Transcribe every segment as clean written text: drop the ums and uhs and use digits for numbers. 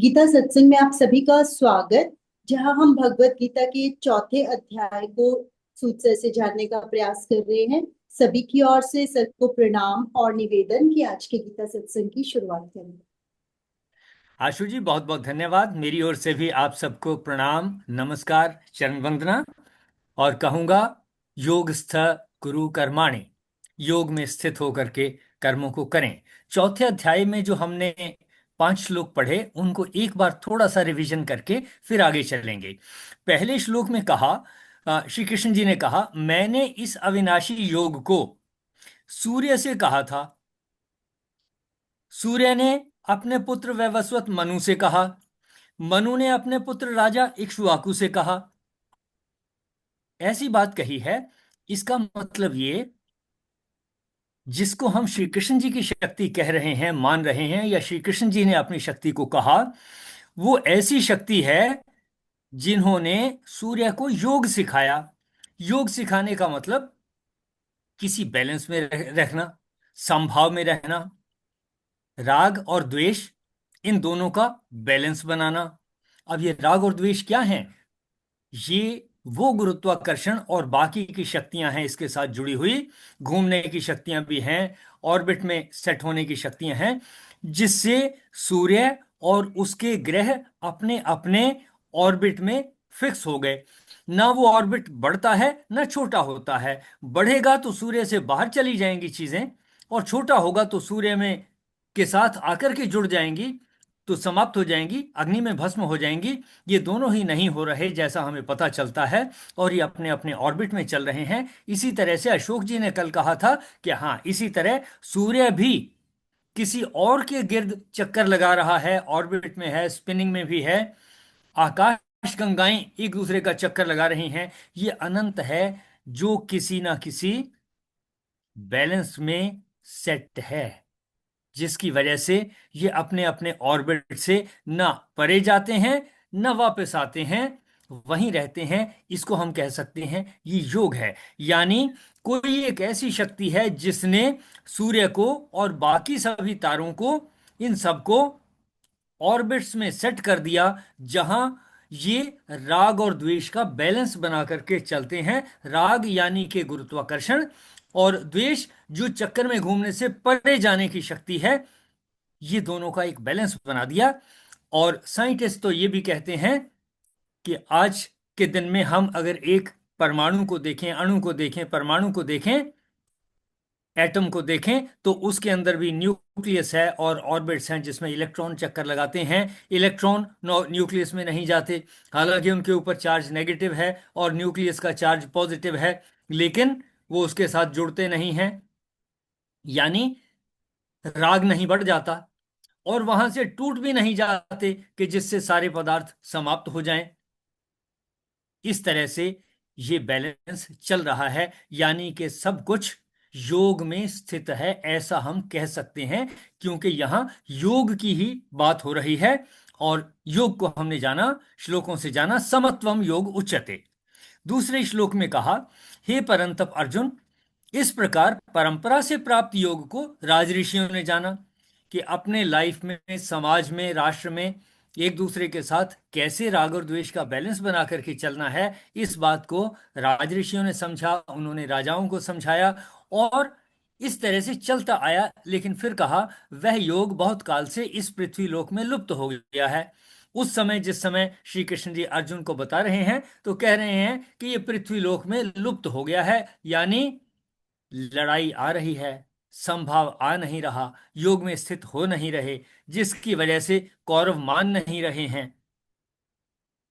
गीता सत्संग में आप सभी का स्वागत। जहां हम भगवत गीता के चौथे अध्याय को सूत्र से जानने का प्रयास कर रहे हैं। सभी की ओर से सबको प्रणाम और निवेदन कि आज के गीता सत्संग की शुरुआत करें। आशु जी, बहुत बहुत धन्यवाद। मेरी ओर से भी आप सबको प्रणाम, नमस्कार, चरण वंदना। और कहूँगा, योगस्थ कुरु कर्माणि, योग में स्थित होकर के कर्मों को करें। चौथे अध्याय में जो हमने 5 श्लोक पढ़े, उनको एक बार थोड़ा सा रिवीजन करके फिर आगे चलेंगे। पहले श्लोक में कहा, श्री कृष्ण जी ने कहा, मैंने इस अविनाशी योग को सूर्य से कहा था। सूर्य ने अपने पुत्र वैवस्वत मनु से कहा। मनु ने अपने पुत्र राजा इक्ष्वाकु से कहा। ऐसी बात कही है। इसका मतलब ये, जिसको हम श्री कृष्ण जी की शक्ति कह रहे हैं, मान रहे हैं, या श्री कृष्ण जी ने अपनी शक्ति को कहा, वो ऐसी शक्ति है जिन्होंने सूर्य को योग सिखाया। योग सिखाने का मतलब किसी बैलेंस में रखना, समभाव में रहना, राग और द्वेष, इन दोनों का बैलेंस बनाना। अब ये राग और द्वेष क्या है? ये वो गुरुत्वाकर्षण और बाकी की शक्तियां हैं इसके साथ जुड़ी हुई। घूमने की शक्तियां भी हैं, ऑर्बिट में सेट होने की शक्तियां हैं, जिससे सूर्य और उसके ग्रह अपने अपने ऑर्बिट में फिक्स हो गए। ना वो ऑर्बिट बढ़ता है ना छोटा होता है। बढ़ेगा तो सूर्य से बाहर चली जाएंगी चीजें, और छोटा होगा तो सूर्य में के साथ आकर के जुड़ जाएंगी, तो समाप्त हो जाएंगी, अग्नि में भस्म हो जाएंगी। ये दोनों ही नहीं हो रहे, जैसा हमें पता चलता है, और ये अपने अपने ऑर्बिट में चल रहे हैं। इसी तरह से अशोक जी ने कल कहा था कि हाँ, इसी तरह सूर्य भी किसी और के गिर्द चक्कर लगा रहा है, ऑर्बिट में है, स्पिनिंग में भी है। आकाश गंगाएं एक दूसरे का चक्कर लगा रही हैं। ये अनंत है, जो किसी ना किसी बैलेंस में सेट है, जिसकी वजह से ये अपने अपने ऑर्बिट से ना परे जाते हैं, ना वापस आते हैं, वहीं रहते हैं। इसको हम कह सकते हैं ये योग है। यानी कोई एक ऐसी शक्ति है जिसने सूर्य को और बाकी सभी तारों को, इन सबको ऑर्बिट्स में सेट कर दिया, जहां ये राग और द्वेष का बैलेंस बना करके चलते हैं। राग यानी कि गुरुत्वाकर्षण, और द्वेष जो चक्कर में घूमने से परे जाने की शक्ति है। ये दोनों का एक बैलेंस बना दिया। और साइंटिस्ट तो ये भी कहते हैं कि आज के दिन में हम अगर एक परमाणु को देखें, अणु को देखें, परमाणु को देखें, एटम को देखें, तो उसके अंदर भी न्यूक्लियस है और ऑर्बिट्स हैं जिसमें इलेक्ट्रॉन चक्कर लगाते हैं। इलेक्ट्रॉन न्यूक्लियस में नहीं जाते, हालांकि उनके ऊपर चार्ज नेगेटिव है और न्यूक्लियस का चार्ज पॉजिटिव है, लेकिन वो उसके साथ जुड़ते नहीं हैं। यानी राग नहीं बढ़ जाता, और वहां से टूट भी नहीं जाते कि जिससे सारे पदार्थ समाप्त हो जाएं। इस तरह से ये बैलेंस चल रहा है, यानी कि सब कुछ योग में स्थित है, ऐसा हम कह सकते हैं, क्योंकि यहां योग की ही बात हो रही है। और योग को हमने जाना, श्लोकों से जाना, समत्वम योग उच्यते। दूसरे श्लोक में कहा, हे परंतप अर्जुन, इस प्रकार परंपरा से प्राप्त योग को राजऋषियों ने जाना, कि अपने लाइफ में, समाज में, राष्ट्र में एक दूसरे के साथ कैसे राग और द्वेष का बैलेंस बना करके चलना है। इस बात को राजऋषियों ने समझा, उन्होंने राजाओं को समझाया, और इस तरह से चलता आया। लेकिन फिर कहा, वह योग बहुत काल से इस पृथ्वी लोक में लुप्त हो गया है। उस समय, जिस समय श्री कृष्ण जी अर्जुन को बता रहे हैं, तो कह रहे हैं कि ये पृथ्वी लोक में लुप्त हो गया है। यानी लड़ाई आ रही है, संभाव आ नहीं रहा, योग में स्थित हो नहीं रहे, जिसकी वजह से कौरव मान नहीं रहे हैं,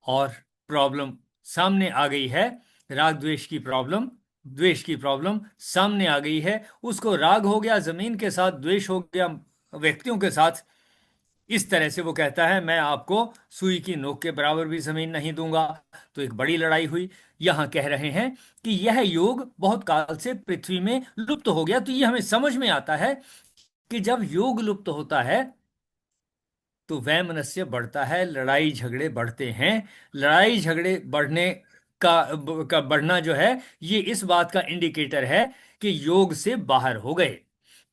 और प्रॉब्लम सामने आ गई है। राग द्वेष की प्रॉब्लम, द्वेष की प्रॉब्लम सामने आ गई है। उसको राग हो गया जमीन के साथ, द्वेष हो गया व्यक्तियों के साथ। इस तरह से वो कहता है, मैं आपको सुई की नोक के बराबर भी जमीन नहीं दूंगा। तो एक बड़ी लड़ाई हुई। यहां कह रहे हैं कि यह योग बहुत काल से पृथ्वी में लुप्त हो गया। तो ये हमें समझ में आता है कि जब योग लुप्त होता है तो वैमनस्य बढ़ता है, लड़ाई झगड़े बढ़ते हैं। लड़ाई झगड़े बढ़ने का बढ़ना जो है, ये इस बात का इंडिकेटर है कि योग से बाहर हो गए।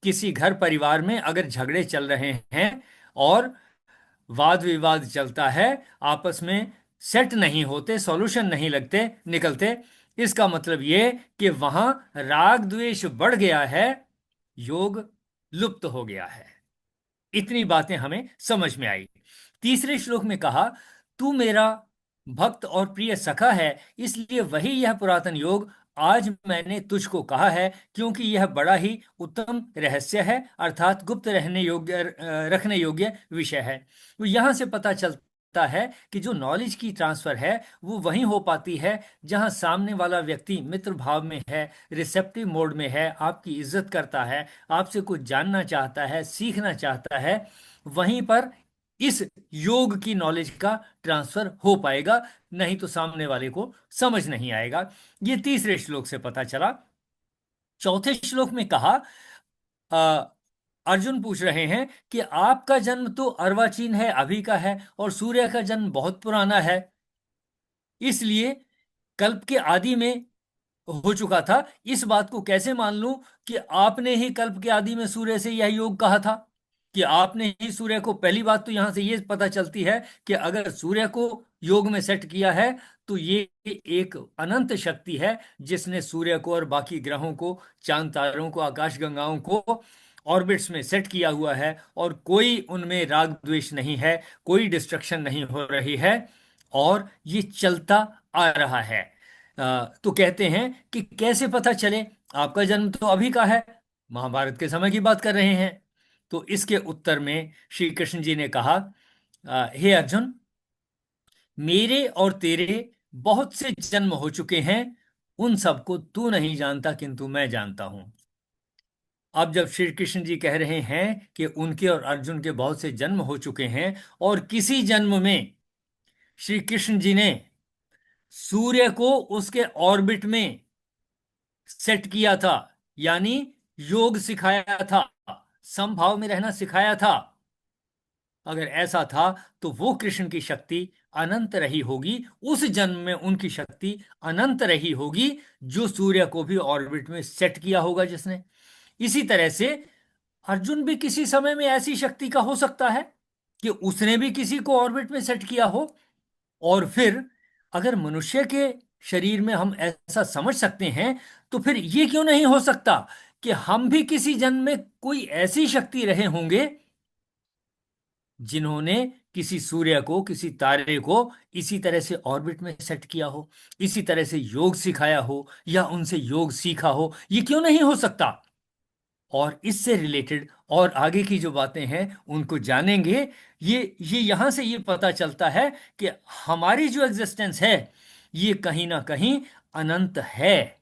किसी घर परिवार में अगर झगड़े चल रहे हैं, और वाद विवाद चलता है, आपस में सेट नहीं होते, सॉल्यूशन नहीं लगते निकलते, इसका मतलब ये कि वहां राग द्वेष बढ़ गया है, योग लुप्त हो गया है। इतनी बातें हमें समझ में आई। तीसरे श्लोक में कहा, तू मेरा भक्त और प्रिय सखा है, इसलिए वही यह पुरातन योग आज मैंने तुझको कहा है, क्योंकि यह बड़ा ही उत्तम रहस्य है, अर्थात गुप्त रहने योग्य रखने योग्य विषय है। तो यहां से पता चलता है कि जो नॉलेज की ट्रांसफर है वो वहीं हो पाती है जहां सामने वाला व्यक्ति मित्र भाव में है, रिसेप्टिव मोड में है, आपकी इज्जत करता है, आपसे कुछ जानना चाहता है, सीखना चाहता है। वहीं पर इस योग की नॉलेज का ट्रांसफर हो पाएगा, नहीं तो सामने वाले को समझ नहीं आएगा। ये तीसरे श्लोक से पता चला। चौथे श्लोक में कहा, अ, अर्जुन पूछ रहे हैं कि आपका जन्म तो अर्वाचीन है, अभी का है, और सूर्य का जन्म बहुत पुराना है, इसलिए कल्प के आदि में हो चुका था। इस बात को कैसे मान लूं कि आपने ही कल्प के आदि में सूर्य से यह योग कहा था, कि आपने ही सूर्य को। पहली बात तो यहां से यह पता चलती है कि अगर सूर्य को योग में सेट किया है तो ये एक अनंत शक्ति है जिसने सूर्य को और बाकी ग्रहों को, चांद तारों को, आकाश गंगाओं को ऑर्बिट्स में सेट किया हुआ है, और कोई उनमें राग द्वेष नहीं है, कोई डिस्ट्रक्शन नहीं हो रही है, और ये चलता आ रहा है। तो कहते हैं कि कैसे पता चले, आपका जन्म तो अभी का है, महाभारत के समय की बात कर रहे हैं। तो इसके उत्तर में श्री कृष्ण जी ने कहा, हे अर्जुन, मेरे और तेरे बहुत से जन्म हो चुके हैं, उन सबको तू नहीं जानता किंतु मैं जानता हूं। अब जब श्री कृष्ण जी कह रहे हैं कि उनके और अर्जुन के बहुत से जन्म हो चुके हैं, और किसी जन्म में श्री कृष्ण जी ने सूर्य को उसके ऑर्बिट में सेट किया था, यानी योग सिखाया था, समभाव में रहना सिखाया था, अगर ऐसा था तो वो कृष्ण की शक्ति अनंत रही होगी, उस जन्म में उनकी शक्ति अनंत रही होगी, जो सूर्य को भी ऑर्बिट में सेट किया होगा जिसने। इसी तरह से अर्जुन भी किसी समय में ऐसी शक्ति का हो सकता है कि उसने भी किसी को ऑर्बिट में सेट किया हो। और फिर अगर मनुष्य के शरीर में हम ऐसा समझ सकते हैं, तो फिर ये क्यों नहीं हो सकता कि हम भी किसी जन्म में कोई ऐसी शक्ति रहे होंगे जिन्होंने किसी सूर्य को, किसी तारे को इसी तरह से ऑर्बिट में सेट किया हो, इसी तरह से योग सिखाया हो, या उनसे योग सीखा हो। ये क्यों नहीं हो सकता? और इससे रिलेटेड और आगे की जो बातें हैं उनको जानेंगे। ये यहां से ये पता चलता है कि हमारी जो एग्जिस्टेंस है ये कहीं ना कहीं अनंत है।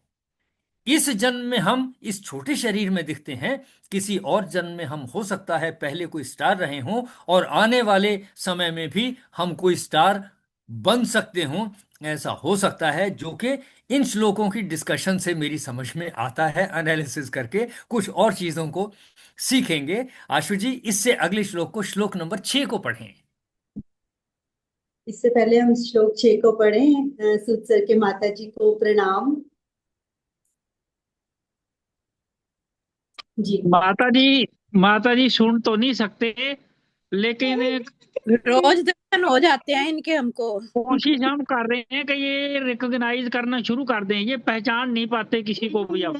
इस जन्म में हम इस छोटे शरीर में दिखते हैं, किसी और जन्म में हम हो सकता है पहले कोई स्टार रहे हों, और आने वाले समय में भी हम कोई स्टार बन सकते हों। ऐसा हो सकता है, जो कि इन श्लोकों की डिस्कशन से मेरी समझ में आता है, एनालिसिस करके कुछ और चीजों को सीखेंगे। आशु जी, इससे अगले श्लोक को, श्लोक नंबर 6 को पढ़ें। इससे पहले हम श्लोक 6 को पढ़ें। सूत सर के माता जी को प्रणाम। जी। माता जी सुन तो नहीं सकते, लेकिन रोज दर्शन हो जाते हैं इनके हमको। कोशिश हम कर रहे हैं कि ये रिकॉग्नाइज करना शुरू कर दें। ये पहचान नहीं पाते किसी को भी अब।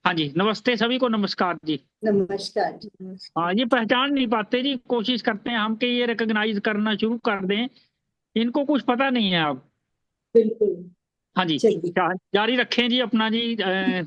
हाँ जी, नमस्ते सभी को, नमस्कार जी। नमस्कार जी। हाँ, ये पहचान नहीं पाते जी। कोशिश करते हैं हम कि ये रिकॉग्नाइज करना शुरू कर दें। इनको कुछ पता नहीं है अब। बिल्कुल। हाँ जी, चलिए। जारी रखें जी अपना जी अध्याय।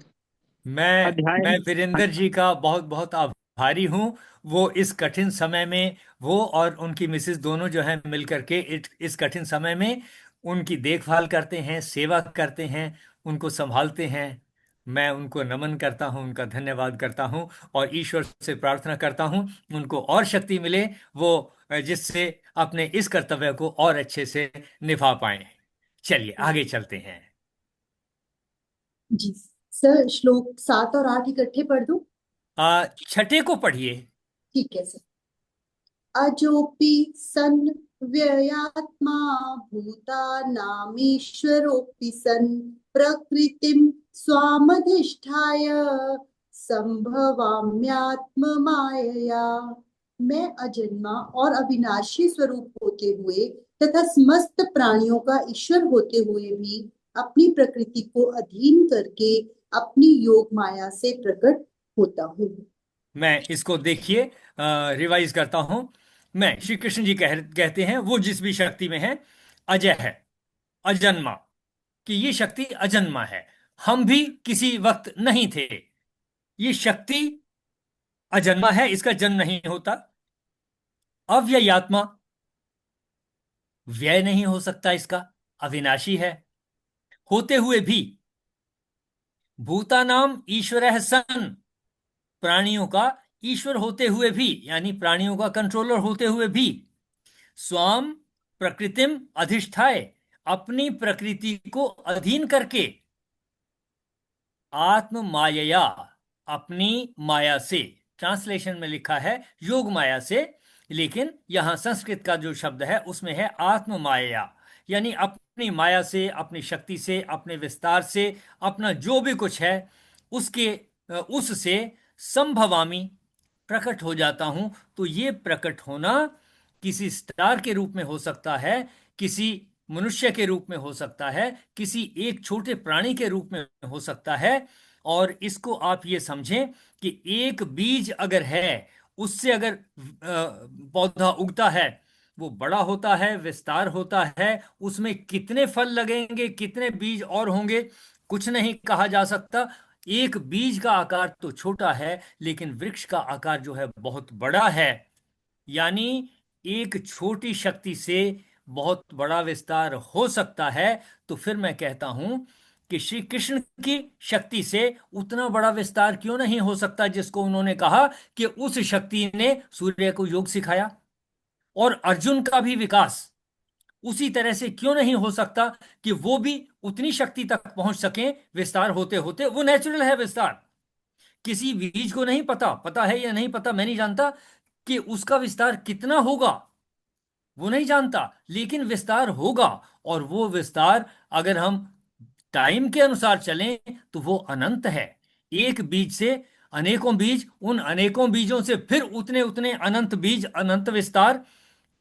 मैं वीरेंद्र जी का बहुत बहुत आभारी हूँ। वो इस कठिन समय में, वो और उनकी मिसेस दोनों जो है मिल करके इस कठिन समय में उनकी देखभाल करते हैं, सेवा करते हैं, उनको संभालते हैं। मैं उनको नमन करता हूँ, उनका धन्यवाद करता हूँ, और ईश्वर से प्रार्थना करता हूँ उनको और शक्ति मिले, वो जिससे अपने इस कर्तव्य को और अच्छे से निभा पाए। चलिए आगे चलते हैं। जी सर, श्लोक 7 और 8 इकट्ठे पढ़ दूं? छठे को पढ़िए। ठीक है सर। अजोपि सन् व्ययात्मा भूतानामीश्वरोऽपि सन् प्रकृतिं स्वामधिष्ठाय संभवाम्यात्ममायया। मैं अजन्मा और अविनाशी स्वरूप होते हुए तथा समस्त प्राणियों का ईश्वर होते हुए भी अपनी प्रकृति को अधीन करके अपनी योग माया से प्रकट होता हूँ। मैं इसको देखिए रिवाइज करता हूं। मैं, श्री कृष्ण जी कहते हैं वो जिस भी शक्ति में है अजय है, अजन्मा, कि ये शक्ति अजन्मा है। हम भी किसी वक्त नहीं थे। ये शक्ति अजन्मा है, इसका जन्म नहीं होता। अव्ययात्मा, व्यय नहीं हो सकता इसका, अविनाशी है। होते हुए भी भूतानाम ईश्वरः सन, प्राणियों का ईश्वर होते हुए भी, यानी प्राणियों का कंट्रोलर होते हुए भी, स्वाम प्रकृतिम अधिष्ठाय, अपनी प्रकृति को अधीन करके, आत्म मायया, अपनी माया से, ट्रांसलेशन में लिखा है योग माया से, लेकिन यहां संस्कृत का जो शब्द है उसमें है आत्म माया, यानी अपनी माया से, अपनी शक्ति से, अपने विस्तार से, अपना जो भी कुछ है उसके उससे संभवामी, प्रकट हो जाता हूं। तो ये प्रकट होना किसी स्टार के रूप में हो सकता है, किसी मनुष्य के रूप में हो सकता है, किसी एक छोटे प्राणी के रूप में हो सकता है। और इसको आप ये समझें कि एक बीज अगर है, उससे अगर पौधा उगता है, वो बड़ा होता है, विस्तार होता है, उसमें कितने फल लगेंगे, कितने बीज और होंगे, कुछ नहीं कहा जा सकता। एक बीज का आकार तो छोटा है, लेकिन वृक्ष का आकार जो है बहुत बड़ा है। यानी एक छोटी शक्ति से बहुत बड़ा विस्तार हो सकता है। तो फिर मैं कहता हूं कि श्री कृष्ण की शक्ति से उतना बड़ा विस्तार क्यों नहीं हो सकता, जिसको उन्होंने कहा कि उस शक्ति ने सूर्य को योग सिखाया। और अर्जुन का भी विकास उसी तरह से क्यों नहीं हो सकता कि वो भी उतनी शक्ति तक पहुंच सके विस्तार होते होते। वो नेचुरल है विस्तार। किसी बीज को नहीं पता, पता है या नहीं पता मैं नहीं जानता, कि उसका विस्तार कितना होगा, वो नहीं जानता, लेकिन विस्तार होगा। और वो विस्तार अगर हम टाइम के अनुसार चलें तो वो अनंत है। एक बीज से अनेकों बीज, उन अनेकों बीजों से फिर उतने उतने अनंत बीज, अनंत विस्तार,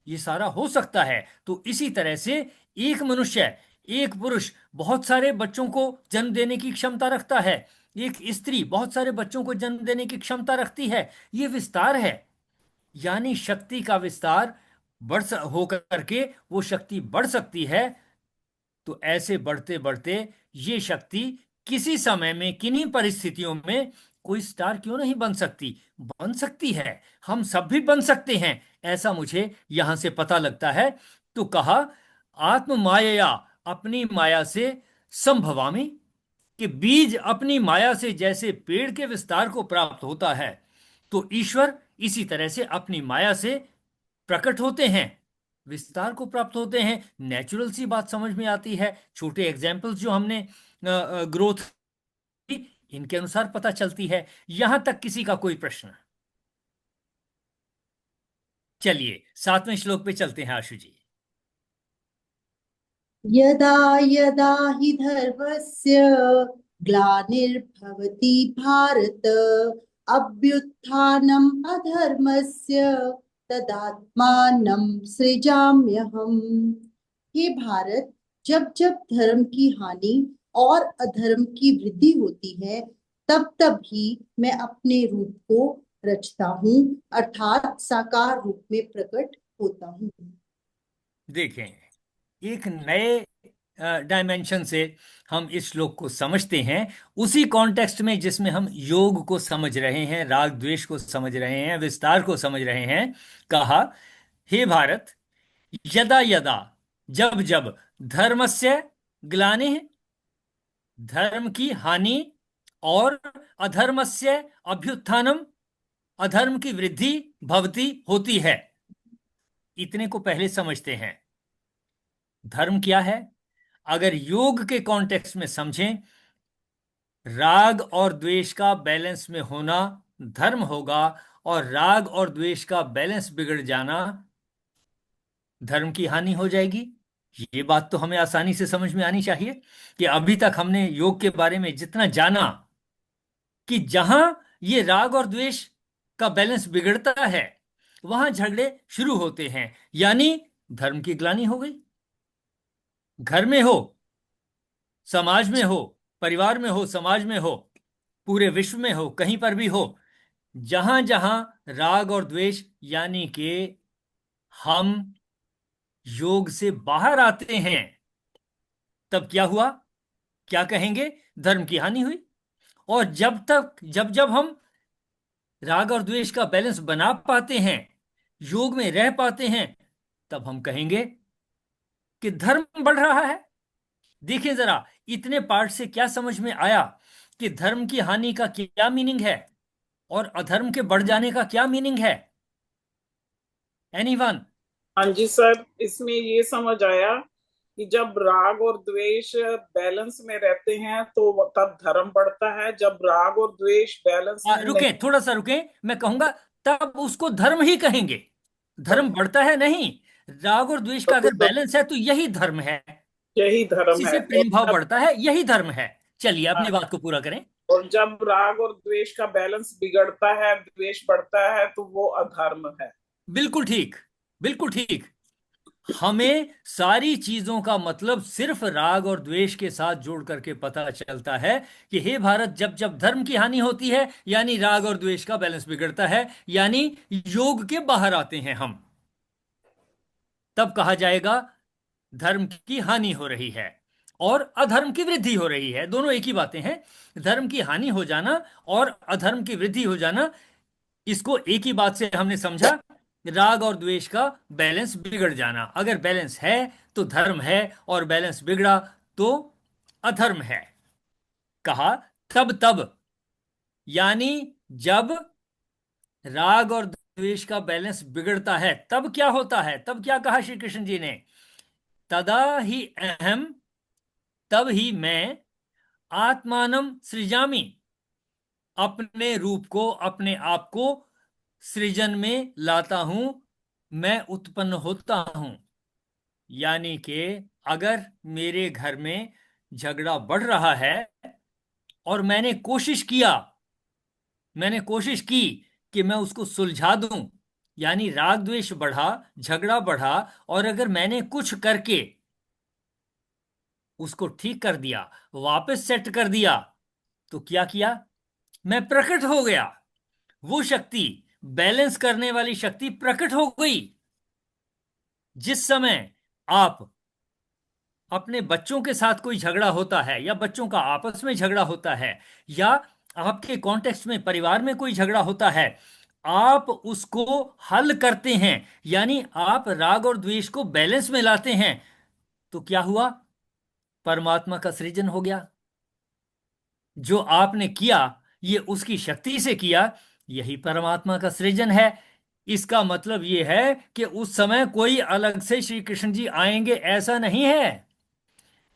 ये सारा हो सकता है। तो इसी तरह से एक मनुष्य, एक पुरुष बहुत सारे बच्चों को जन्म देने की क्षमता रखता है, एक स्त्री बहुत सारे बच्चों को जन्म देने की क्षमता रखती है। ये विस्तार है, यानी शक्ति का विस्तार हो करके वो शक्ति बढ़ सकती है। तो ऐसे बढ़ते बढ़ते ये शक्ति किसी समय में, किन्हीं परिस्थितियों में कोई स्टार क्यों नहीं बन सकती, बन सकती है। हम सब भी बन सकते हैं, ऐसा मुझे यहां से पता लगता है। तो कहा आत्म माया, अपनी माया से संभवामी, कि बीज अपनी माया से जैसे पेड़ के विस्तार को प्राप्त होता है, तो ईश्वर इसी तरह से अपनी माया से प्रकट होते हैं, विस्तार को प्राप्त होते हैं। नेचुरल सी बात समझ में आती है। छोटे एग्जाम्पल्स जो हमने ग्रोथ, इनके अनुसार पता चलती है। यहां तक किसी का कोई प्रश्न? चलिए 7वें श्लोक पे चलते हैं आशु जी। यदा यदा हि धर्मस्य ग्लानिर्भवति भारत अभ्युत्थानम् अधर्मस्य तदात्मानं सृजाम्यहम्। हे भारत, जब जब धर्म की हानि और अधर्म की वृद्धि होती है, तब तब ही मैं अपने रूप को रचता हूँ, अर्थात साकार रूप में प्रकट होता हूँ। देखें, एक नए डायमेंशन से हम इस श्लोक को समझते हैं, उसी कॉन्टेक्स्ट में जिसमें हम योग को समझ रहे हैं, राग द्वेष को समझ रहे हैं, विस्तार को समझ रहे हैं। कहा हे भारत, यदा यदा, जब जब, धर्मस्य ग्लानि, धर्म की हानि, और अधर्मस्य अभ्युत्थानम, अधर्म की वृद्धि भवती, होती है। इतने को पहले समझते हैं। धर्म क्या है? अगर योग के कॉन्टेक्स्ट में समझें, राग और द्वेष का बैलेंस में होना धर्म होगा, और राग और द्वेष का बैलेंस बिगड़ जाना धर्म की हानि हो जाएगी। ये बात तो हमें आसानी से समझ में आनी चाहिए कि अभी तक हमने योग के बारे में जितना जाना, कि जहां ये राग और द्वेष का बैलेंस बिगड़ता है, वहां झगड़े शुरू होते हैं, यानी धर्म की ग्लानि हो गई। घर में हो, समाज में हो, परिवार में हो, समाज में हो, पूरे विश्व में हो, कहीं पर भी हो, जहां जहां राग और द्वेष यानी कि हम योग से बाहर आते हैं, तब क्या हुआ? क्या कहेंगे? धर्म की हानि हुई। और जब जब हम राग और द्वेष का बैलेंस बना पाते हैं, योग में रह पाते हैं, तब हम कहेंगे कि धर्म बढ़ रहा है। देखिए जरा, इतने पार्ट से क्या समझ में आया कि धर्म की हानि का क्या मीनिंग है और अधर्म के बढ़ जाने का क्या मीनिंग है? एनीवन? हाँ जी सर, इसमें ये समझ आया कि जब राग और द्वेष बैलेंस में रहते हैं तो तब धर्म बढ़ता है, जब राग और द्वेष बैलेंस में नहीं। रुके, थोड़ा सा रुके, मैं कहूंगा तब उसको धर्म ही कहेंगे। धर्म बढ़ता है नहीं, राग और द्वेष का अगर तो बैलेंस है तो यही धर्म है। यही धर्म इसी है। से प्रेम भाव जब बढ़ता है, यही धर्म है। चलिए अपनी हाँ, बात को पूरा करें। और जब राग और द्वेष का बैलेंस बिगड़ता है, द्वेष बढ़ता है, तो वो अधर्म है। बिल्कुल ठीक, बिल्कुल ठीक। हमें सारी चीजों का मतलब सिर्फ राग और द्वेष के साथ जोड़ करके पता चलता है कि हे भारत, जब जब धर्म की हानि होती है यानी राग और द्वेष का बैलेंस बिगड़ता है, यानी योग के बाहर आते हैं हम, तब कहा जाएगा धर्म की हानि हो रही है और अधर्म की वृद्धि हो रही है। दोनों एक ही बातें हैं। धर्म की हानि हो जाना और अधर्म की वृद्धि हो जाना, इसको एक ही बात से हमने समझा, राग और द्वेष का बैलेंस बिगड़ जाना। अगर बैलेंस है तो धर्म है और बैलेंस बिगड़ा तो अधर्म है। कहा तब तब, यानी जब राग और द्वेष का बैलेंस बिगड़ता है तब क्या होता है? तब क्या कहा श्री कृष्ण जी ने? तदा ही अहम, तब ही मैं आत्मानम सृजामि, अपने रूप को, अपने आप को सृजन में लाता हूं, मैं उत्पन्न होता हूं। यानी कि अगर मेरे घर में झगड़ा बढ़ रहा है और मैंने कोशिश की कि मैं उसको सुलझा दूं, यानी राग द्वेष बढ़ा, झगड़ा बढ़ा, और अगर मैंने कुछ करके उसको ठीक कर दिया, वापस सेट कर दिया, तो क्या किया? मैं प्रकट हो गया। वो शक्ति, बैलेंस करने वाली शक्ति प्रकट हो गई। जिस समय आप अपने बच्चों के साथ कोई झगड़ा होता है या बच्चों का आपस में झगड़ा होता है या आपके कॉन्टेक्स्ट में परिवार में कोई झगड़ा होता है, आप उसको हल करते हैं, यानी आप राग और द्वेष को बैलेंस में लाते हैं, तो क्या हुआ? परमात्मा का सृजन हो गया। जो आपने किया, ये उसकी शक्ति से किया, यही परमात्मा का सृजन है। इसका मतलब यह है कि उस समय कोई अलग से श्री कृष्ण जी आएंगे ऐसा नहीं है।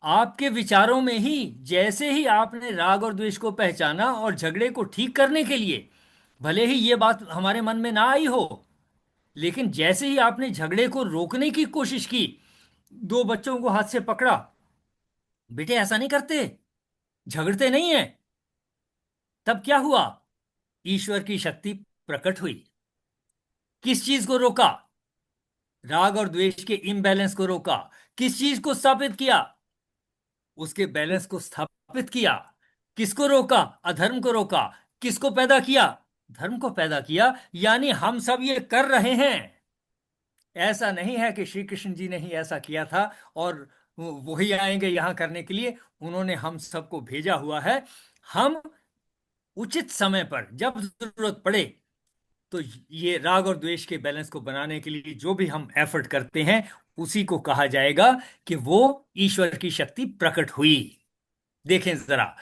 आपके विचारों में ही, जैसे ही आपने राग और द्वेष को पहचाना और झगड़े को ठीक करने के लिए, भले ही ये बात हमारे मन में ना आई हो, लेकिन जैसे ही आपने झगड़े को रोकने की कोशिश की, दो बच्चों को हाथ से पकड़ा, बेटे ऐसा नहीं करते, झगड़ते नहीं है, तब क्या हुआ? ईश्वर की शक्ति प्रकट हुई। किस चीज को रोका? राग और द्वेष के इम्बैलेंस को रोका। किस चीज को स्थापित किया? उसके बैलेंस को स्थापित किया। किसको रोका? अधर्म को रोका। किसको पैदा किया? धर्म को पैदा किया। यानी हम सब ये कर रहे हैं। ऐसा नहीं है कि श्री कृष्ण जी ने ही ऐसा किया था और वही आएंगे यहां करने के लिए। उन्होंने हम सबको भेजा हुआ है। हम उचित समय पर जब जरूरत पड़े तो ये राग और द्वेष के बैलेंस को बनाने के लिए जो भी हम एफर्ट करते हैं, उसी को कहा जाएगा कि वो ईश्वर की शक्ति प्रकट हुई। देखें जरा,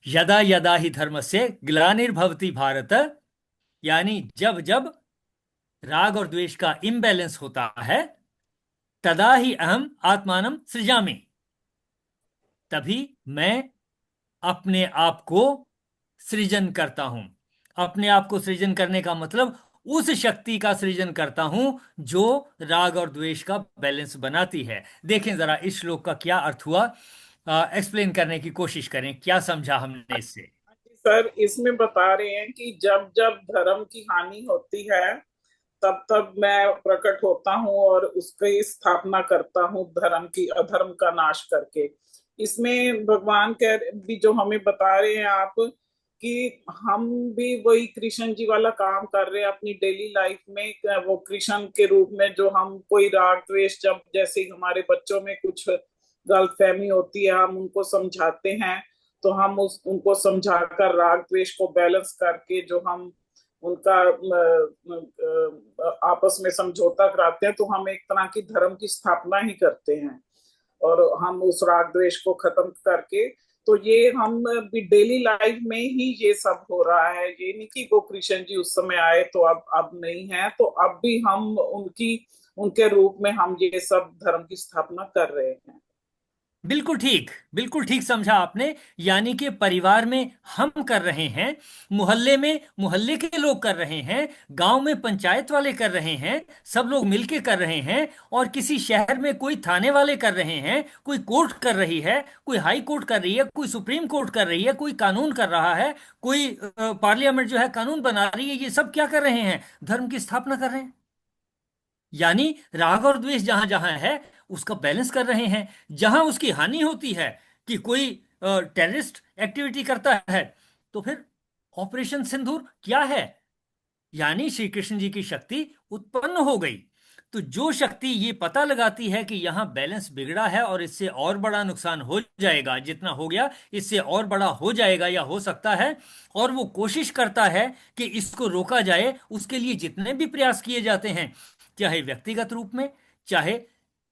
यदा यदा ही धर्मस्य ग्लानिर्भवति भारत, यानी जब जब राग और द्वेष का इम्बैलेंस होता है, तदा ही अहम आत्मानम सृजामि, तभी मैं अपने आप को सृजन करता हूं। अपने आप को सृजन करने का मतलब उस शक्ति का सृजन करता हूं जो राग और द्वेष का बैलेंस बनाती है। देखें जरा इस श्लोक का क्या अर्थ हुआ, एक्सप्लेन करने की कोशिश करें, क्या समझा हमने इससे? सर, इसमें बता रहे हैं कि जब जब धर्म की हानि होती है तब तब मैं प्रकट होता हूँ और उसकी स्थापना करता हूँ, धर्म की अधर्म का नाश करके। इसमें भगवान कह भी जो हमें बता रहे हैं आप कि हम भी वही कृष्ण जी वाला काम कर रहे हैं अपनी डेली लाइफ में। वो कृष्ण के रूप में जो हम कोई राग द्वेष, जब जैसे हमारे बच्चों में कुछ गलतफहमी होती है हम उनको समझाते हैं, तो हम उनको समझाकर राग द्वेष को बैलेंस करके जो हम उनका आपस में समझौता कराते हैं, तो हम एक तरह की धर्म की स्थापना ही करते हैं और हम उस राग द्वेष को खत्म करके। तो ये हम भी डेली लाइफ में ही ये सब हो रहा है। ये नहीं कि वो कृष्ण जी उस समय आए तो अब नहीं है, तो अब भी हम उनके रूप में हम ये सब धर्म की स्थापना कर रहे हैं। बिल्कुल ठीक समझा आपने। यानी कि परिवार में हम कर रहे हैं, मोहल्ले में मोहल्ले के लोग कर रहे हैं, गांव में पंचायत वाले कर रहे हैं, सब लोग मिलके कर रहे हैं, और किसी शहर में कोई थाने वाले कर रहे हैं, कोई कोर्ट कर रही है, कोई हाई कोर्ट कर रही है, कोई सुप्रीम कोर्ट कर रही है, कोई कानून कर रहा है, कोई पार्लियामेंट जो है कानून बना रही है। ये सब क्या कर रहे हैं? धर्म की स्थापना कर रहे हैं। यानी राग और द्वेष जहां जहां है उसका बैलेंस कर रहे हैं। जहां उसकी हानि होती है कि कोई टेररिस्ट एक्टिविटी करता है, तो फिर ऑपरेशन सिंदूर क्या है? यानी श्री कृष्ण जी की शक्ति उत्पन्न हो गई। तो जो शक्ति ये पता लगाती है कि यहां बैलेंस बिगड़ा है और इससे और बड़ा नुकसान हो जाएगा, जितना हो गया इससे और बड़ा हो जाएगा या हो सकता है, और वो कोशिश करता है कि इसको रोका जाए, उसके लिए जितने भी प्रयास किए जाते हैं, चाहे व्यक्तिगत रूप में, चाहे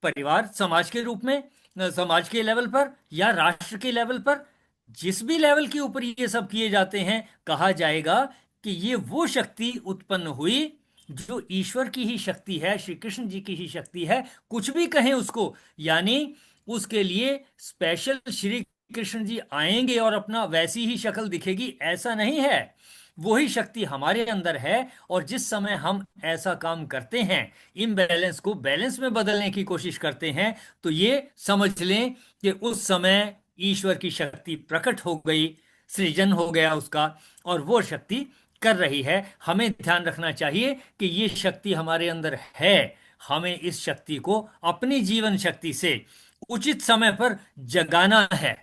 परिवार समाज के रूप में, समाज के लेवल पर या राष्ट्र के लेवल पर, जिस भी लेवल के ऊपर ये सब किए जाते हैं, कहा जाएगा कि ये वो शक्ति उत्पन्न हुई जो ईश्वर की ही शक्ति है, श्री कृष्ण जी की ही शक्ति है, कुछ भी कहें उसको। यानी उसके लिए स्पेशल श्री कृष्ण जी आएंगे और अपना वैसी ही शक्ल दिखेगी, ऐसा नहीं है। वही शक्ति हमारे अंदर है, और जिस समय हम ऐसा काम करते हैं, इम्बैलेंस को बैलेंस में बदलने की कोशिश करते हैं, तो ये समझ लें कि उस समय ईश्वर की शक्ति प्रकट हो गई, सृजन हो गया उसका, और वो शक्ति कर रही है। हमें ध्यान रखना चाहिए कि ये शक्ति हमारे अंदर है। हमें इस शक्ति को अपनी जीवन शक्ति से उचित समय पर जगाना है।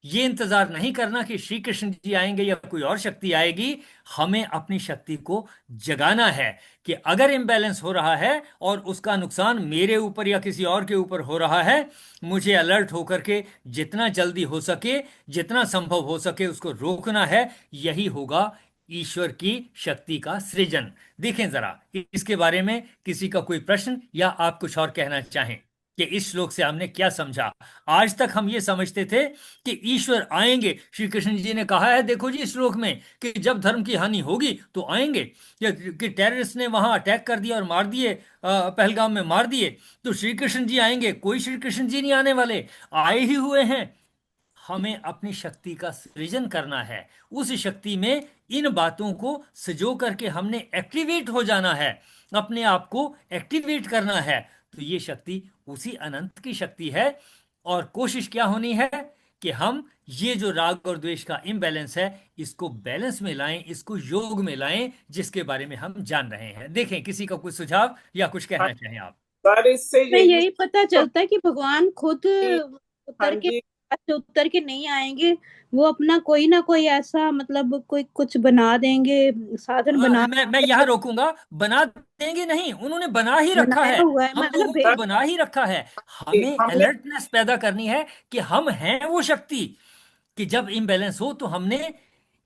ये इंतजार नहीं करना कि श्री कृष्ण जी आएंगे या कोई और शक्ति आएगी। हमें अपनी शक्ति को जगाना है कि अगर इम्बैलेंस हो रहा है और उसका नुकसान मेरे ऊपर या किसी और के ऊपर हो रहा है, मुझे अलर्ट होकर के जितना जल्दी हो सके, जितना संभव हो सके उसको रोकना है। यही होगा ईश्वर की शक्ति का सृजन। देखें जरा इसके बारे में किसी का कोई प्रश्न, या आप कुछ और कहना चाहें कि इस श्लोक से हमने क्या समझा? आज तक हम ये समझते थे कि ईश्वर आएंगे। श्री कृष्ण जी ने कहा है, देखो जी इस श्लोक में, कि जब धर्म की हानि होगी तो आएंगे। या कि टेररिस्ट ने वहां अटैक कर दिया और मार दिए, पहलगाम में मार दिए, तो श्री कृष्ण जी आएंगे। कोई श्री कृष्ण जी नहीं आने वाले, आए ही हुए हैं। हमें अपनी शक्ति का सृजन करना है। उस शक्ति में इन बातों को सजो करके हमने एक्टिवेट हो जाना है, अपने आप को एक्टिवेट करना है। तो ये शक्ति उसी अनंत की शक्ति है। और कोशिश क्या होनी है कि हम ये जो राग और द्वेष का इम्बैलेंस है, इसको बैलेंस में लाएं, इसको योग में लाएं, जिसके बारे में हम जान रहे हैं। देखें किसी का कुछ सुझाव या कुछ कहना चाहें आप? सर इससे यही पता चलता है कि भगवान खुद हाँ उतर के नहीं आएंगे, वो अपना कोई ना कोई ऐसा मतलब कोई कुछ बना देंगे, साधन बना। मैं यहाँ रोकूंगा। बना देंगे नहीं, उन्होंने बना ही रखा है, हुआ है, हम मतलब लोगों को बना ही रखा है। हमें अलर्टनेस पैदा करनी है कि हम हैं वो शक्ति, कि जब इम्बैलेंस हो तो हमने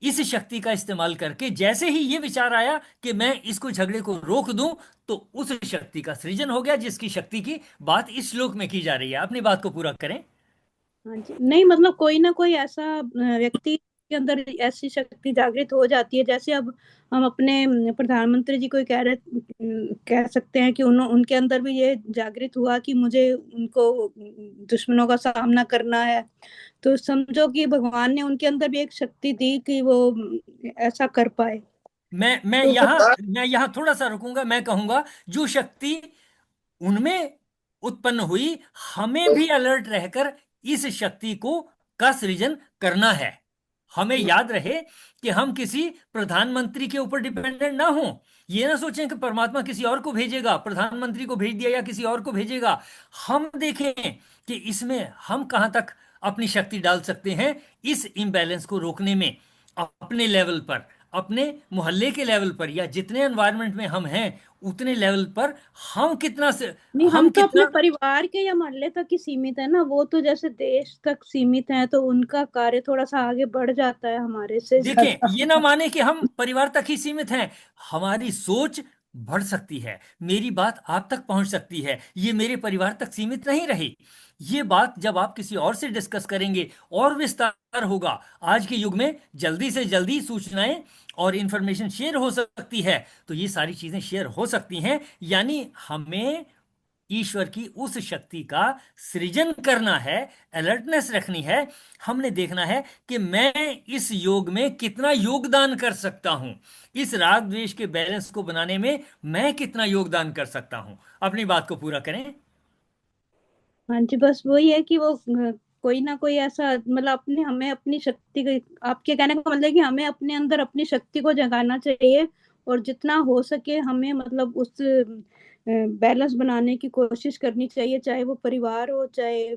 इस शक्ति का इस्तेमाल करके, जैसे ही ये विचार आया कि मैं इसको झगड़े को रोक दूं, तो उस शक्ति का सृजन हो गया, जिसकी शक्ति की बात इस श्लोक में की जा रही है। अपनी बात को पूरा करें। हाँ जी, नहीं मतलब कोई ना कोई ऐसा व्यक्ति के अंदर ऐसी शक्ति जागृत हो जाती है। जैसे अब हम अपने प्रधानमंत्री जी को कह सकते हैं कि उनके अंदर भी ये जागृत हुआ कि मुझे उनको दुश्मनों का सामना करना है। तो समझो कि भगवान ने उनके अंदर भी एक शक्ति दी कि वो ऐसा कर पाए। मैं यहाँ थोड़ा सा रुकूंगा। मैं कहूंगा जो शक्ति उनमें उत्पन्न हुई, हमें भी अलर्ट रहकर इस शक्ति को का सृजन करना है। हमें याद रहे कि हम किसी प्रधानमंत्री के ऊपर डिपेंडेंट ना हो, ये ना सोचें कि परमात्मा किसी और को भेजेगा, प्रधानमंत्री को भेज दिया या किसी और को भेजेगा। हम देखें कि इसमें हम कहाँ तक अपनी शक्ति डाल सकते हैं इस इम्बैलेंस को रोकने में, अपने लेवल पर, अपने मोहल्ले के लेवल पर, या जितने एनवायरनमेंट में हम हैं उतने लेवल पर हम कितना से नहीं, हम हम तो अपने कितना। परिवार के या मोहल्ले तक ही सीमित है ना, वो तो जैसे देश तक सीमित है, तो उनका कार्य थोड़ा सा आगे बढ़ जाता है हमारे से देखें, ज्यादा। ये ना माने कि हम परिवार तक ही सीमित हैं। हमारी सोच बढ़ सकती है, मेरी बात आप तक पहुंच सकती है, ये मेरे परिवार तक सीमित नहीं रही। ये बात जब आप किसी और से डिस्कस करेंगे और विस्तार होगा। आज के युग में जल्दी से जल्दी सूचनाएं और इंफॉर्मेशन शेयर हो सकती है, तो ये सारी चीजें शेयर हो सकती हैं। यानी हमें ईश्वर की उस शक्ति का सृजन करना है, अलर्टनेस रखनी है। हमने देखना है कि मैं इस योग में कितना योगदान कर सकता हूं, इस राग द्वेष के बैलेंस को बनाने में मैं कितना योगदान कर सकता हूं। अपनी बात को पूरा करें। हाँ जी, बस वही है कि वो कोई ना कोई ऐसा मतलब अपने हमें अपनी शक्ति आपके कहने का मतलब है कि हमें अपने अंदर अपनी शक्ति को जगाना चाहिए, और जितना हो सके हमें मतलब उस बैलेंस बनाने की कोशिश करनी चाहिए, चाहे वो परिवार हो, चाहे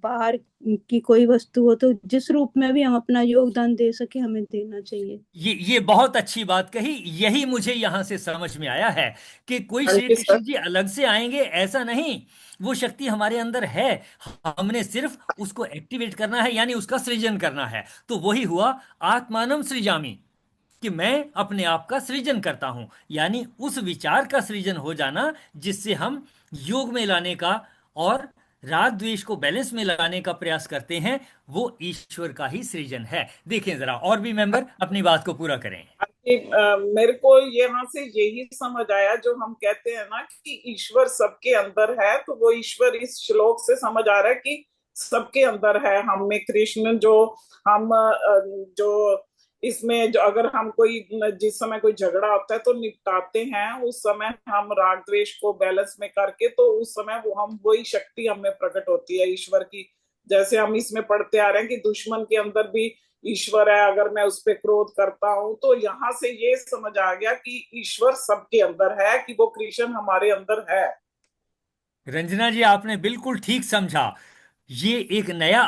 बाहर की कोई वस्तु हो, तो जिस रूप में भी हम अपना योगदान दे सके हमें देना चाहिए। ये बहुत अच्छी बात कही। यही मुझे यहां से समझ में आया है कि कोई हाँ श्री जी कृष्ण सर। जी अलग से आएंगे ऐसा नहीं। वो शक्ति हमारे अंदर है, हमने सिर्फ उसको एक्टिवेट करना है, यानी उसका सृजन करना है। तो वही हुआ आत्मानम सृजामि, कि मैं अपने आप का सृजन करता हूं, यानी उस विचार का सृजन हो जाना जिससे हम योग में लाने का और राग द्वेष को बैलेंस में लाने का प्रयास करते हैं, वो ईश्वर का ही सृजन है। देखें जरा, और भी मेंबर अपनी बात को पूरा करें। मेरे को यहाँ से यही समझ आया, जो हम कहते हैं ना कि ईश्वर सबके अंदर है, तो वो ईश्वर इस श्लोक से समझ आ रहा है कि सबके अंदर है। हम में कृष्ण जो हम जो इसमें जो अगर हम कोई जिस समय कोई झगड़ा होता है तो निपटाते हैं, उस समय हम राग द्वेष को बैलेंस में करके, तो उस समय वो हम वही शक्ति हमें प्रकट होती है ईश्वर की। जैसे हम इसमें पढ़ते आ रहे हैं कि दुश्मन के अंदर भी ईश्वर है, अगर मैं उस पर क्रोध करता हूं, तो यहाँ से ये समझ आ गया कि ईश्वर सबके अंदर है, कि वो कृष्ण हमारे अंदर है। रंजना जी, आपने बिल्कुल ठीक समझा। ये एक नया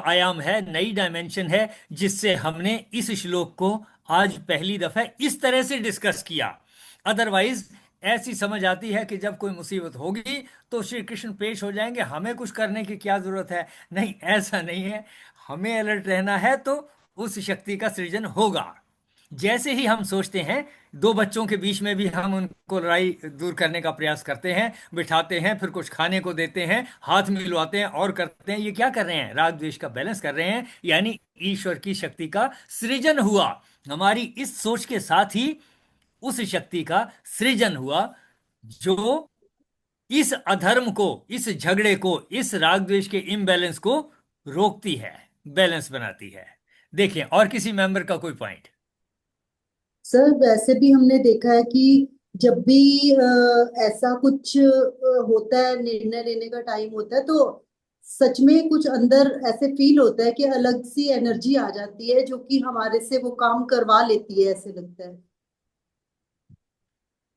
आयाम है, नई डायमेंशन है, जिससे हमने इस श्लोक को आज पहली दफा इस तरह से डिस्कस किया। अदरवाइज ऐसी समझ आती है कि जब कोई मुसीबत होगी तो श्री कृष्ण पेश हो जाएंगे, हमें कुछ करने की क्या जरूरत है। नहीं, ऐसा नहीं है। हमें अलर्ट रहना है तो उस शक्ति का सृजन होगा। जैसे ही हम सोचते हैं, दो बच्चों के बीच में भी हम उनको लड़ाई दूर करने का प्रयास करते हैं, बिठाते हैं, फिर कुछ खाने को देते हैं, हाथ मिलवाते हैं और करते हैं, ये क्या कर रहे हैं? राग द्वेष का बैलेंस कर रहे हैं, यानी ईश्वर की शक्ति का सृजन हुआ। हमारी इस सोच के साथ ही उस शक्ति का सृजन हुआ जो इस अधर्म को, इस झगड़े को, इस राग द्वेष के इम्बैलेंस को रोकती है, बैलेंस बनाती है। देखें, और किसी मेंबर का कोई पॉइंट। सर वैसे भी हमने देखा है कि जब भी ऐसा कुछ होता है, निर्णय लेने का टाइम होता है, तो सच में कुछ अंदर ऐसे फील होता है कि अलग सी एनर्जी आ जाती है जो कि हमारे से वो काम करवा लेती है, ऐसे लगता है।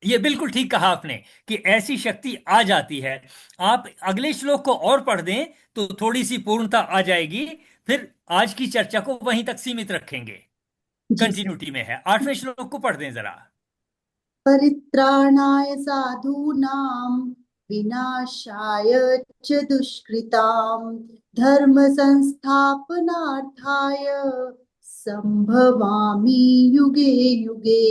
ये बिल्कुल ठीक कहा आपने कि ऐसी शक्ति आ जाती है। आप अगले श्लोक को और पढ़ दें तो थोड़ी सी पूर्णता आ जाएगी। फिर आज की चर्चा को वहीं तक सीमित रखेंगे, जी सर। कंटिन्यूटी में है। 8वें श्लोक को पढ़ दें जरा। परित्राणाय साधूनां विनाशाय च दुष्कृतां धर्म संस्थापनार्थाय संभवामि युगे युगे।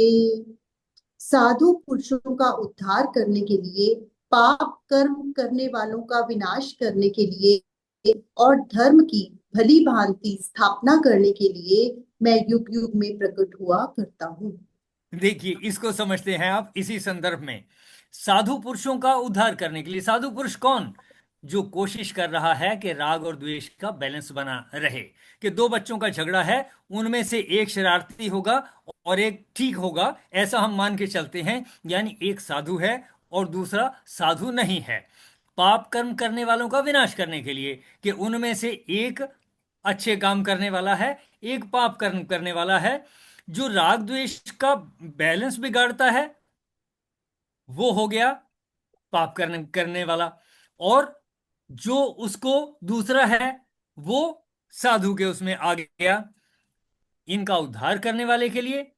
साधु पुरुषों का उद्धार करने के लिए, पाप कर्म करने वालों का विनाश करने के लिए और धर्म की भली भांति स्थापना करने के लिए मैं युग युग में प्रकट हुआ करता हूँ। देखिए, इसको समझते हैं आप इसी संदर्भ में। साधु पुरुषों का उद्धार करने के लिए, साधु पुरुष कौन? जो कोशिश कर रहा है कि राग और द्वेष का बैलेंस बना रहे, कि दो बच्चों का झगड़ा है, उनमें से एक शरारती होगा और एक ठीक होगा, ऐसा हम मान के चलते हैं। यानी एक साधु है और दूसरा साधु नहीं है। पाप कर्म करने वालों का विनाश करने के लिए, कि उनमें से एक अच्छे काम करने वाला है, एक पाप कर्म करने वाला है। जो राग द्वेष का बैलेंस बिगाड़ता है वो हो गया पाप करने वाला, और जो उसको दूसरा है वो साधु के उसमें आ गया, इनका उद्धार करने वाले के लिए,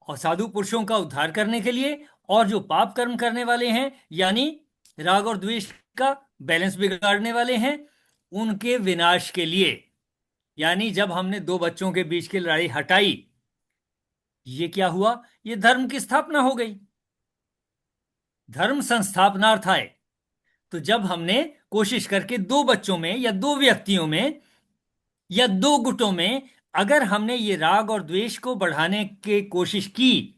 और साधु पुरुषों का उद्धार करने के लिए, और जो पाप कर्म करने वाले हैं यानी राग और द्वेष का बैलेंस बिगाड़ने वाले हैं, उनके विनाश के लिए। यानी जब हमने दो बच्चों के बीच की लड़ाई हटाई, ये क्या हुआ? ये धर्म की स्थापना हो गई, धर्म संस्थापनार्थ है। तो जब हमने कोशिश करके दो बच्चों में या दो व्यक्तियों में या दो गुटों में अगर हमने ये राग और द्वेष को बढ़ाने की कोशिश की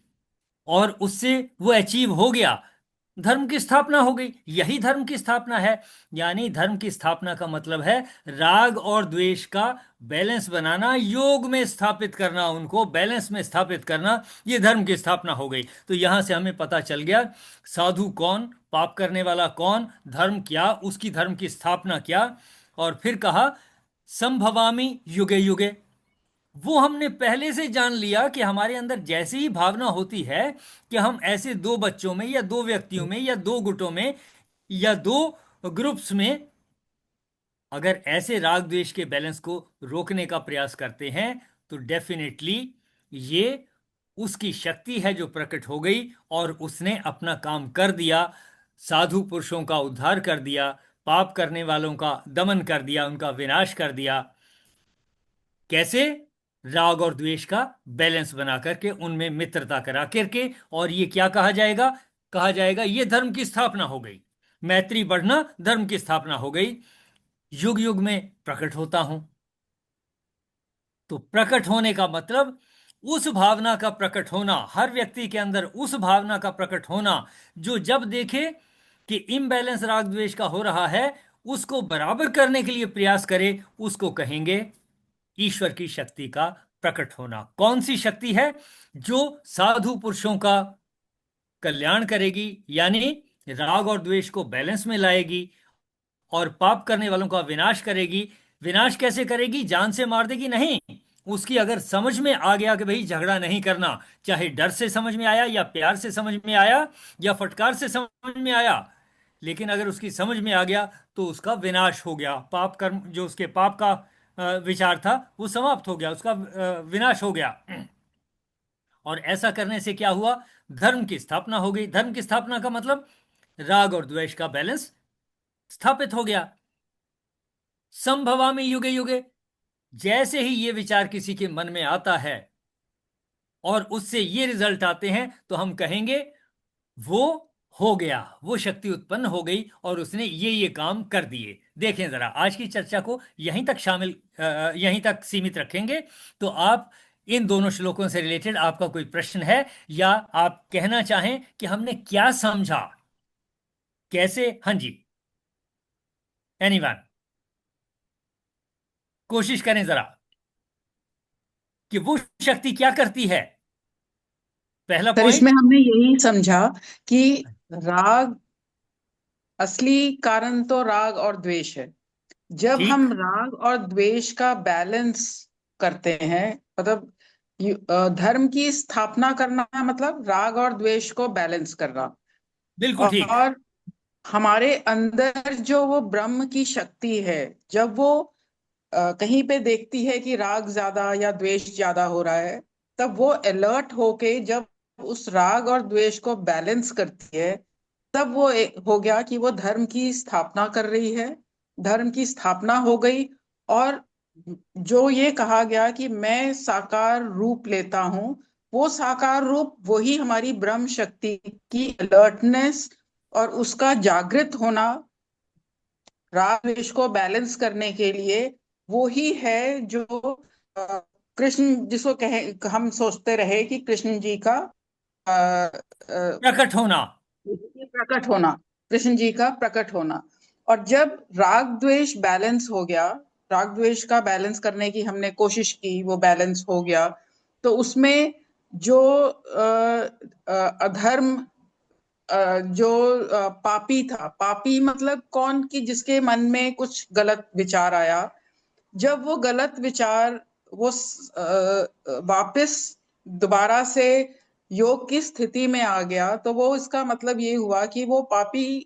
और उससे वो अचीव हो गया, धर्म की स्थापना हो गई। यही धर्म की स्थापना है। यानी धर्म की स्थापना का मतलब है राग और द्वेष का बैलेंस बनाना, योग में स्थापित करना, उनको बैलेंस में स्थापित करना, ये धर्म की स्थापना हो गई। तो यहां से हमें पता चल गया साधु कौन, पाप करने वाला कौन, धर्म क्या, उसकी धर्म की स्थापना क्या। और फिर कहा संभवामि युगे युगे। वो हमने पहले से जान लिया कि हमारे अंदर जैसी ही भावना होती है कि हम ऐसे दो बच्चों में या दो व्यक्तियों में या दो गुटों में या दो ग्रुप्स में अगर ऐसे राग द्वेष के बैलेंस को रोकने का प्रयास करते हैं, तो डेफिनेटली ये उसकी शक्ति है जो प्रकट हो गई और उसने अपना काम कर दिया, साधु पुरुषों का उद्धार कर दिया, पाप करने वालों का दमन कर दिया, उनका विनाश कर दिया। कैसे? राग और द्वेष का बैलेंस बना करके, उनमें मित्रता करा करके। और ये क्या कहा जाएगा? कहा जाएगा ये धर्म की स्थापना हो गई, मैत्री बढ़ना धर्म की स्थापना हो गई, युग युग में प्रकट होता हूं। तो प्रकट होने का मतलब उस भावना का प्रकट होना, हर व्यक्ति के अंदर उस भावना का प्रकट होना जो जब देखे कि इम्बैलेंस राग द्वेष का हो रहा है, उसको बराबर करने के लिए प्रयास करे, उसको कहेंगे ईश्वर की शक्ति का प्रकट होना। कौन सी शक्ति है? जो साधु पुरुषों का कल्याण करेगी, यानी राग और द्वेष को बैलेंस में लाएगी और पाप करने वालों का विनाश करेगी। विनाश कैसे करेगी? जान से मार देगी नहीं। उसकी अगर समझ में आ गया कि भाई झगड़ा नहीं करना, चाहे डर से समझ में आया या प्यार से समझ में आया या फटकार से समझ में आया, लेकिन अगर उसकी समझ में आ गया तो उसका विनाश हो गया। पाप कर्म जो उसके पाप का विचार था वो समाप्त हो गया, उसका विनाश हो गया। और ऐसा करने से क्या हुआ? धर्म की स्थापना हो गई। धर्म की स्थापना का मतलब राग और द्वेष का बैलेंस स्थापित हो गया। संभवामि युगे युगे। जैसे ही ये विचार किसी के मन में आता है और उससे ये रिजल्ट आते हैं, तो हम कहेंगे वो हो गया, वो शक्ति उत्पन्न हो गई और उसने ये काम कर दिए। देखें जरा, आज की चर्चा को यहीं तक सीमित रखेंगे। तो आप इन दोनों श्लोकों से रिलेटेड आपका कोई प्रश्न है या आप कहना चाहें कि हमने क्या समझा, कैसे? हाँ जी, एनीवन, कोशिश करें जरा कि वो शक्ति क्या करती है। पहला सर, पॉइंट, इसमें हमने यही समझा कि राग, असली कारण तो राग और द्वेष है। जब ठीक, हम राग और द्वेष का बैलेंस करते हैं, मतलब धर्म की स्थापना करना मतलब राग और द्वेष को बैलेंस करना। बिल्कुल ठीक, और हमारे अंदर जो वो ब्रह्म की शक्ति है, जब वो कहीं पे देखती है कि राग ज्यादा या द्वेष ज्यादा हो रहा है, तब वो अलर्ट होके जब उस राग और द्वेष को बैलेंस करती है, तब वो हो गया कि वो धर्म की स्थापना कर रही है, धर्म की स्थापना हो गई। और जो ये कहा गया कि मैं साकार रूप लेता हूं, वो साकार रूप वही हमारी ब्रह्म शक्ति की अलर्टनेस और उसका जागृत होना, राग द्वेष को बैलेंस करने के लिए, वो ही है जो कृष्ण, जिसको कहे हम सोचते रहे कि कृष्ण जी का प्रकट होना। प्रकट होना, कृष्ण जी का प्रकट होना। और जब राग द्वेष बैलेंस हो गया, राग द्वेष का बैलेंस करने की हमने कोशिश की, वो बैलेंस हो गया, तो उसमें जो अधर्म, जो पापी था, पापी मतलब कौन? कि जिसके मन में कुछ गलत विचार आया, जब वो गलत विचार वो वापस दोबारा से योग की स्थिति में आ गया, तो वो इसका मतलब ये हुआ कि वो पापी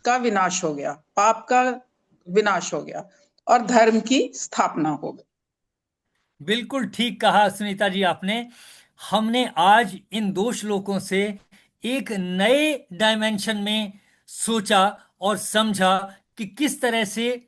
का विनाश हो गया, पाप का विनाश हो गया और धर्म की स्थापना हो गई। बिल्कुल ठीक कहा सुनीता जी आपने। हमने आज इन दो श्लोकों से एक नए डायमेंशन में सोचा और समझा कि किस तरह से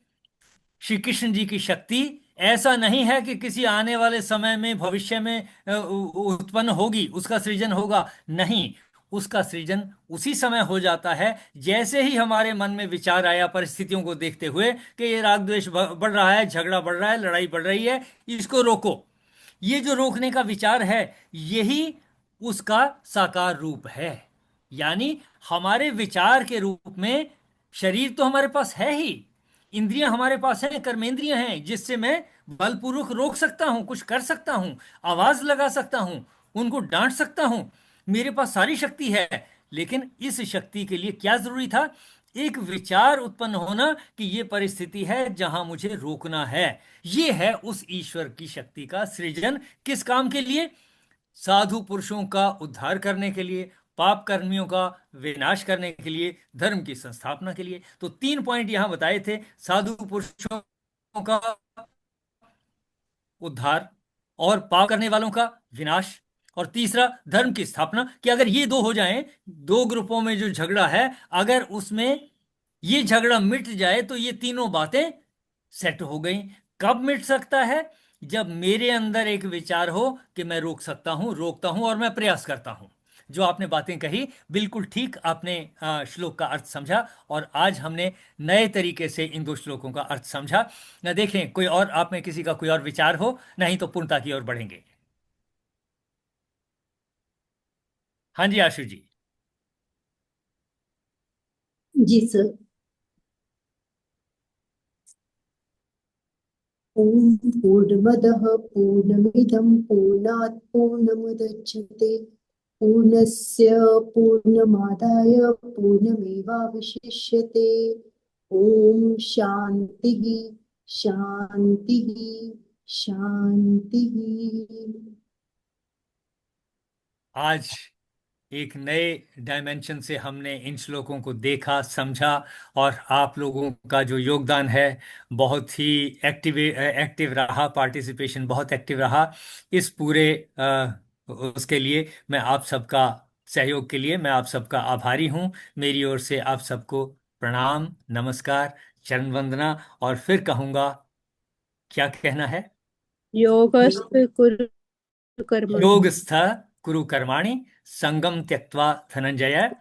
श्री कृष्ण जी की शक्ति ऐसा नहीं है कि किसी आने वाले समय में भविष्य में उत्पन्न होगी, उसका सृजन होगा। नहीं, उसका सृजन उसी समय हो जाता है जैसे ही हमारे मन में विचार आया परिस्थितियों को देखते हुए कि ये राग द्वेष बढ़ रहा है, झगड़ा बढ़ रहा है, लड़ाई बढ़ रही है, इसको रोको। ये जो रोकने का विचार है, यही उसका साकार रूप है। यानी हमारे विचार के रूप में शरीर तो हमारे पास है ही, इंद्रियां हमारे पास हैं, कर्मेंद्रियां हैं, जिससे मैं बलपूर्वक रोक सकता हूं, कुछ कर सकता हूं, आवाज लगा सकता हूं, उनको डांट सकता हूं। मेरे पास सारी शक्ति है। लेकिन इस शक्ति के लिए क्या जरूरी था? एक विचार उत्पन्न होना कि यह परिस्थिति है जहां मुझे रोकना है। यह है उस ईश्वर की शक्ति का सृजन। किस काम के लिए? साधु पुरुषों का उद्धार करने के लिए, पाप कर्मियों का विनाश करने के लिए, धर्म की संस्थापना के लिए। तो 3 पॉइंट यहां बताए थे: साधु पुरुषों का उद्धार, और पाप करने वालों का विनाश, और तीसरा धर्म की स्थापना। कि अगर ये दो हो जाएं, दो ग्रुपों में जो झगड़ा है, अगर उसमें ये झगड़ा मिट जाए तो ये तीनों बातें सेट हो गई। कब मिट सकता है? जब मेरे अंदर एक विचार हो कि मैं रोक सकता हूं, रोकता हूं और मैं प्रयास करता हूं। जो आपने बातें कही बिल्कुल ठीक, आपने श्लोक का अर्थ समझा, और आज हमने नए तरीके से इन दो श्लोकों का अर्थ समझा। न देखें कोई और, आप में किसी का कोई और विचार हो, नहीं तो पूर्णता की ओर बढ़ेंगे। हाँ जी आशु जी। जी सर। ओम पूर्णमदः पूर्णमिदं पूर्णात् पूर्णमुदच्यते पूर्णस्य पूर्णमादाय पूर्णमेवावशिष्यते। ओम शांतिः शांतिः शांतिः। आज एक नए डायमेंशन से हमने इन श्लोकों को देखा, समझा, और आप लोगों का जो योगदान है बहुत ही एक्टिव रहा, पार्टिसिपेशन बहुत एक्टिव रहा। इस पूरे उसके लिए मैं आप सबका सहयोग के लिए मैं आप सबका आभारी हूं। मेरी ओर से आप सबको प्रणाम, नमस्कार, चरण वंदना। और फिर कहूंगा, क्या कहना है? योगस्थ कुरु कर्मणि। योगस्थ कुरु कर्माणि संगम त्यक्त्वा धनंजय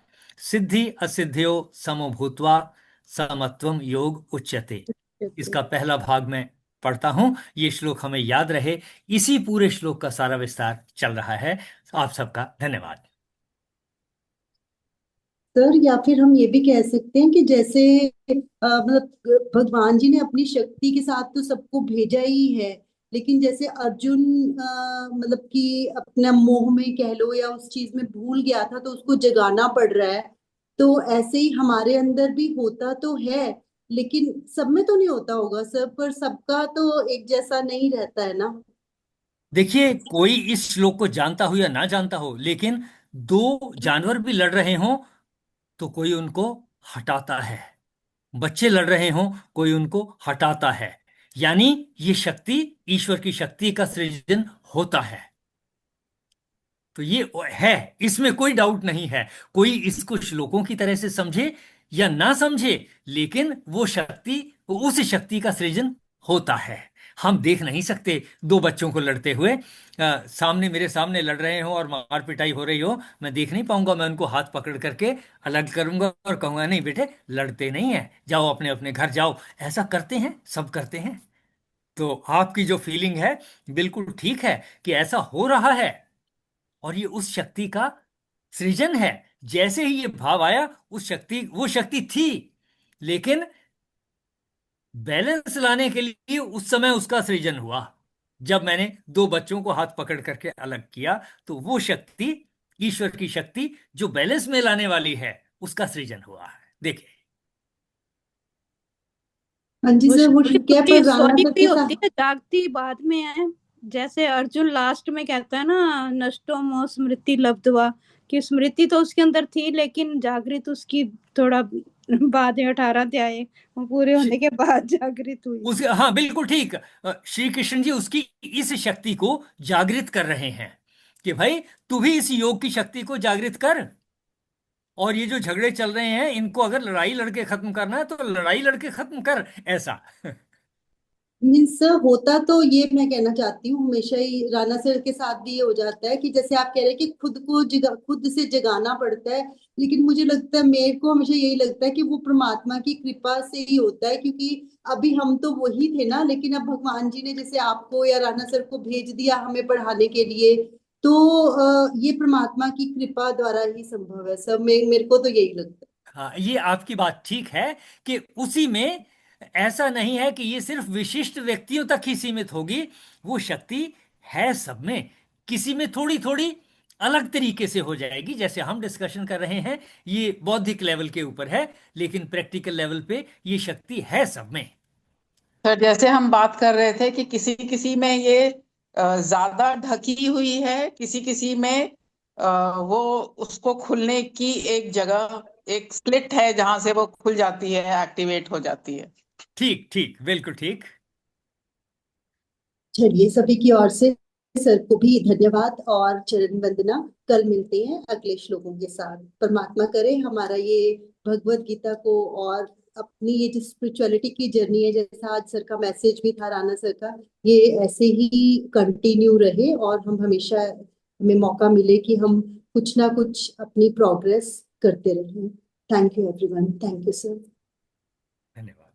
सिद्धि असिद्ध्यो समो भूत्वा समत्वम योग उच्यते। इसका पहला भाग मैं पढ़ता हूं, ये श्लोक हमें याद रहे। इसी पूरे श्लोक का सारा विस्तार चल रहा है। आप सबका धन्यवाद। सर, या फिर हम ये भी कह सकते हैं कि जैसे मतलब भगवान जी ने अपनी शक्ति के साथ तो सबको भेजा ही है, लेकिन जैसे अर्जुन मतलब कि अपना मोह में कह लो या उस चीज में भूल गया था तो उसको जगाना पड़ रहा है। तो ऐसे ही हमारे अंदर भी होता तो है, लेकिन सब में तो नहीं होता होगा सर, पर सबका तो एक जैसा नहीं रहता है ना। देखिए, कोई इस श्लोक को जानता हो या ना जानता हो, लेकिन दो जानवर भी लड़ रहे हों तो कोई उनको हटाता है। बच्चे लड़ रहे हों, कोई उनको हटाता है। यानी ये शक्ति, ईश्वर की शक्ति का सृजन होता है। तो ये है, इसमें कोई डाउट नहीं है। कोई इसको श्लोकों की तरह से समझे या ना समझे, लेकिन वो शक्ति, उस शक्ति का सृजन होता है। हम देख नहीं सकते दो बच्चों को लड़ते हुए। सामने, मेरे सामने लड़ रहे हो और मार पिटाई हो रही हो, मैं देख नहीं पाऊंगा। मैं उनको हाथ पकड़ करके अलग करूंगा और कहूंगा, नहीं बेटे, लड़ते नहीं है, जाओ अपने अपने घर जाओ। ऐसा करते हैं, सब करते हैं। तो आपकी जो फीलिंग है बिल्कुल ठीक है कि ऐसा हो रहा है, और ये उस शक्ति का सृजन है। जैसे ही ये भाव आया, उस शक्ति, वो शक्ति थी, लेकिन बैलेंस लाने के लिए उस समय उसका सृजन हुआ। जब मैंने दो बच्चों को हाथ पकड़ करके अलग किया, तो वो शक्ति, ईश्वर की शक्ति जो बैलेंस में लाने वाली है, उसका सृजन हुआ है। देखिए, हाँ जी वो सर, वो शक्ति क्या होती है, पर जाना सोई सर हुई कैसा। होती है, जागती बाद में है। जैसे अर्जुन लास्ट में कहता है ना, नष्टो मोह स्मृति लब्ध्वा, कि स्मृति तो उसके अंदर थी लेकिन जागृत उसकी थोड़ा बाद में 18 अध्याय वो पूरे होने के बाद जागृत हुई। उस हाँ बिल्कुल ठीक। श्री कृष्ण जी उसकी इस शक्ति को जागृत कर रहे हैं कि भाई तू भी इस योग की शक्ति को जागृत कर, और ये जो झगड़े चल रहे हैं इनको अगर लड़ाई लड़के खत्म करना है तो लड़ाई लड़के खत्म कर, ऐसा। मीन्स होता तो ये मैं कहना चाहती हूँ, हमेशा ही राणा सर के साथ भी ये हो जाता है कि जैसे आप कह रहे हैं कि खुद से जगाना पड़ता है, लेकिन मुझे लगता है, मेरे को हमेशा यही लगता है कि वो परमात्मा की कृपा से ही होता है, क्योंकि अभी हम तो वही थे ना, लेकिन अब भगवान जी ने जैसे आपको या राणा सर को भेज दिया हमें पढ़ाने के लिए, तो ये परमात्मा की कृपा द्वारा ही संभव है सब। मेरे को तो यही लगता है। हाँ ये आपकी बात ठीक है कि उसी में ऐसा नहीं है कि ये सिर्फ विशिष्ट व्यक्तियों तक ही सीमित होगी, वो शक्ति है सब में, किसी में थोड़ी थोड़ी अलग तरीके से हो जाएगी। जैसे हम डिस्कशन कर रहे हैं ये बौद्धिक लेवल के ऊपर है, लेकिन प्रैक्टिकल लेवल पे ये शक्ति है सब में। सर जैसे हम बात कर रहे थे कि किसी किसी में ये ज्यादा ढकी हुई है, किसी किसी में वो उसको खुलने की एक जगह, एक स्लिट है जहां से वो खुल जाती है, एक्टिवेट हो जाती है। ठीक ठीक बिल्कुल ठीक। चलिए, सभी की ओर से सर को भी धन्यवाद और चरण वंदना। कल मिलते हैं अगले श्लोकों के साथ। परमात्मा करे हमारा ये भगवत गीता को और अपनी ये जो स्पिरिचुअलिटी की जर्नी है, जैसा आज सर का मैसेज भी था, राणा सर का, ये ऐसे ही कंटिन्यू रहे और हम हमेशा, हमें मौका मिले कि हम कुछ ना कुछ अपनी प्रोग्रेस करते रहें। Thank you everyone. Thank you sir. धन्यवाद।